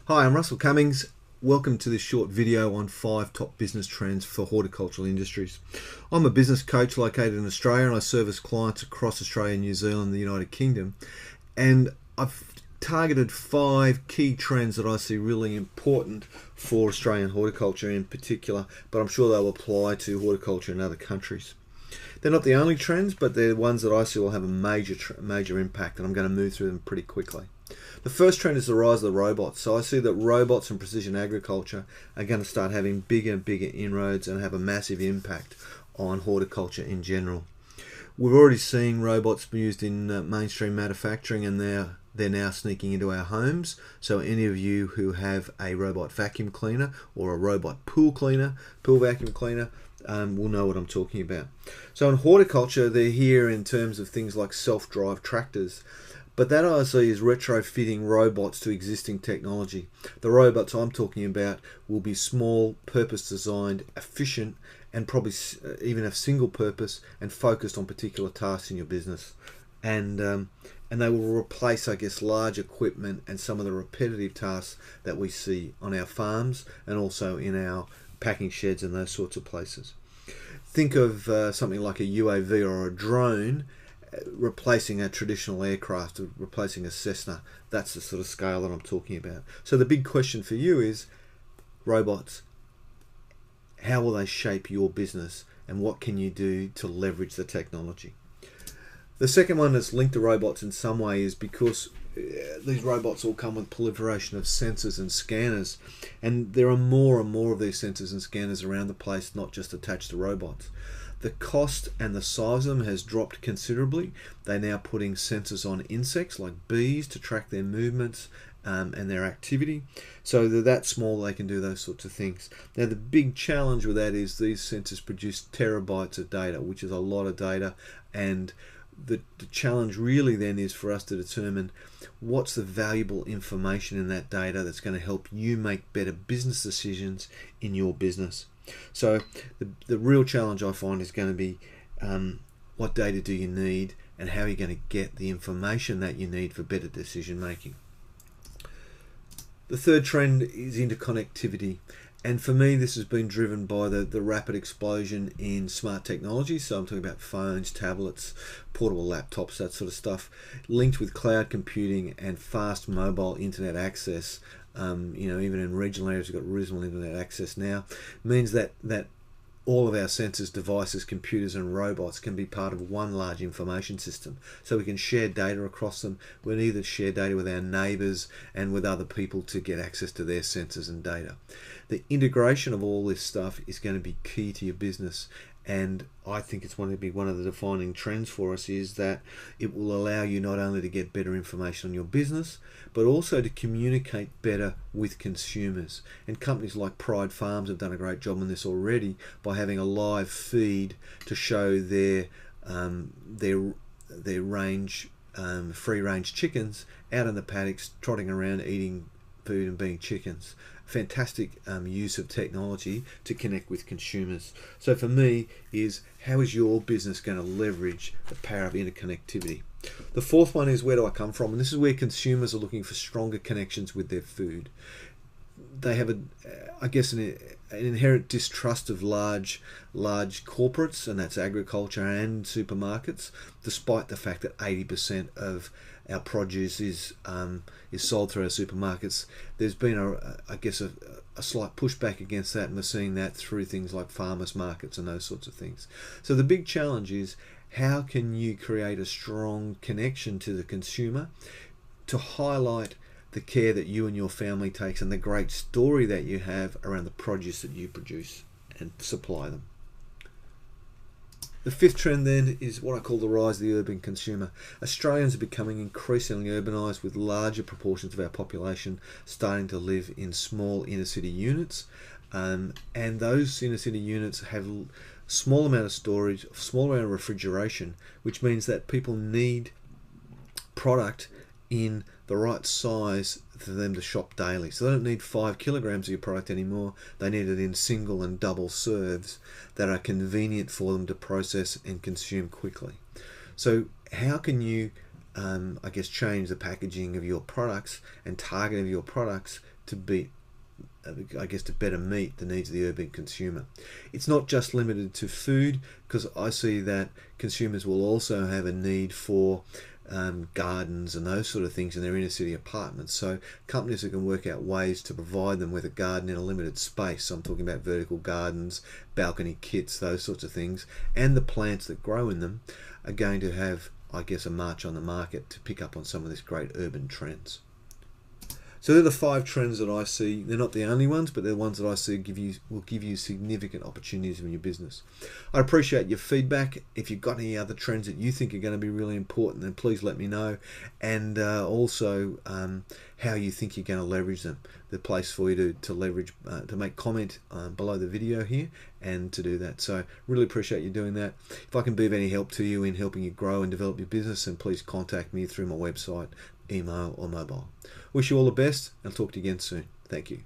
Hi, I'm Russell Cummings. Welcome to this short video on 5 top business trends for horticultural industries. I'm a business coach located in Australia and I service clients across Australia, New Zealand and the United Kingdom. And I've targeted 5 key trends that I see really important for Australian horticulture in particular, but I'm sure they'll apply to horticulture in other countries. They're not the only trends, but they're ones that I see will have a major impact, and I'm going to move through them pretty quickly. The first trend is the rise of the robots. So I see that robots and precision agriculture are going to start having bigger and bigger inroads and have a massive impact on horticulture in general. We're already seeing robots be used in mainstream manufacturing, and they're now sneaking into our homes. So any of you who have a robot vacuum cleaner or a robot pool vacuum cleaner, will know what I'm talking about. So in horticulture, they're here in terms of things like self-drive tractors. But that I see is retrofitting robots to existing technology. The robots I'm talking about will be small, purpose-designed, efficient, and probably even have single purpose and focused on particular tasks in your business. And they will replace, I guess, large equipment and some of the repetitive tasks that we see on our farms and also in our packing sheds and those sorts of places. Think of something like a UAV or a drone replacing a traditional aircraft, replacing a Cessna. That's the sort of scale that I'm talking about. So the big question for you is, robots, how will they shape your business and what can you do to leverage the technology? The second one that's linked to robots in some way is because these robots all come with proliferation of sensors and scanners, and there are more and more of these sensors and scanners around the place, not just attached to robots. The cost and the size of them has dropped considerably. They're now putting sensors on insects like bees to track their movements and their activity. So they're that small they can do those sorts of things. Now the big challenge with that is these sensors produce terabytes of data, which is a lot of data, and the challenge really then is for us to determine what's the valuable information in that data that's going to help you make better business decisions in your business. So the real challenge I find is going to be what data do you need and how are you going to get the information that you need for better decision making. The third trend is interconnectivity. And for me, this has been driven by the rapid explosion in smart technology. So I'm talking about phones, tablets, portable laptops, that sort of stuff, linked with cloud computing and fast mobile internet access. Even in regional areas, we've got reasonable internet access now. Means that all of our sensors, devices, computers and robots can be part of one large information system. So we can share data across them. We can either share data with our neighbours and with other people to get access to their sensors and data. The integration of all this stuff is going to be key to your business, and I think it's going to be one of the defining trends for us, is that it will allow you not only to get better information on your business, but also to communicate better with consumers. And companies like Pride Farms have done a great job on this already by having a live feed to show their range, free range chickens out in the paddocks, trotting around eating food and being chickens. Fantastic use of technology to connect with consumers. So for me is, how is your business going to leverage the power of interconnectivity? The fourth one is, where do I come from? And this is where consumers are looking for stronger connections with their food. They have an inherent distrust of large corporates, and that's agriculture and supermarkets, despite the fact that 80% of our produce is sold through our supermarkets. There's been a slight pushback against that, and we're seeing that through things like farmers markets and those sorts of things. So the big challenge is, how can you create a strong connection to the consumer to highlight the care that you and your family takes and the great story that you have around the produce that you produce and supply them. The fifth trend then is what I call the rise of the urban consumer. Australians are becoming increasingly urbanised, with larger proportions of our population starting to live in small inner city units, and those inner city units have small amount of storage, small amount of refrigeration, which means that people need product in the right size for them to shop daily. So they don't need 5 kilograms of your product anymore. They need it in single and double serves that are convenient for them to process and consume quickly. So how can you change the packaging of your products and target of your products to beat, I guess, to better meet the needs of the urban consumer. It's not just limited to food, because I see that consumers will also have a need for gardens and those sort of things in their inner city apartments. So companies that can work out ways to provide them with a garden in a limited space. So I'm talking about vertical gardens, balcony kits, those sorts of things, and the plants that grow in them are going to have, I guess, a march on the market to pick up on some of these great urban trends. So they're the 5 trends that I see. They're not the only ones, but they're the ones that I see will give you significant opportunities in your business. I appreciate your feedback. If you've got any other trends that you think are going to be really important, then please let me know. And also how you think you're going to leverage them. The place for you to leverage, to make comment below the video here and to do that. So really appreciate you doing that. If I can be of any help to you in helping you grow and develop your business, then please contact me through my website, email or mobile. Wish you all the best, and I'll talk to you again soon. Thank you.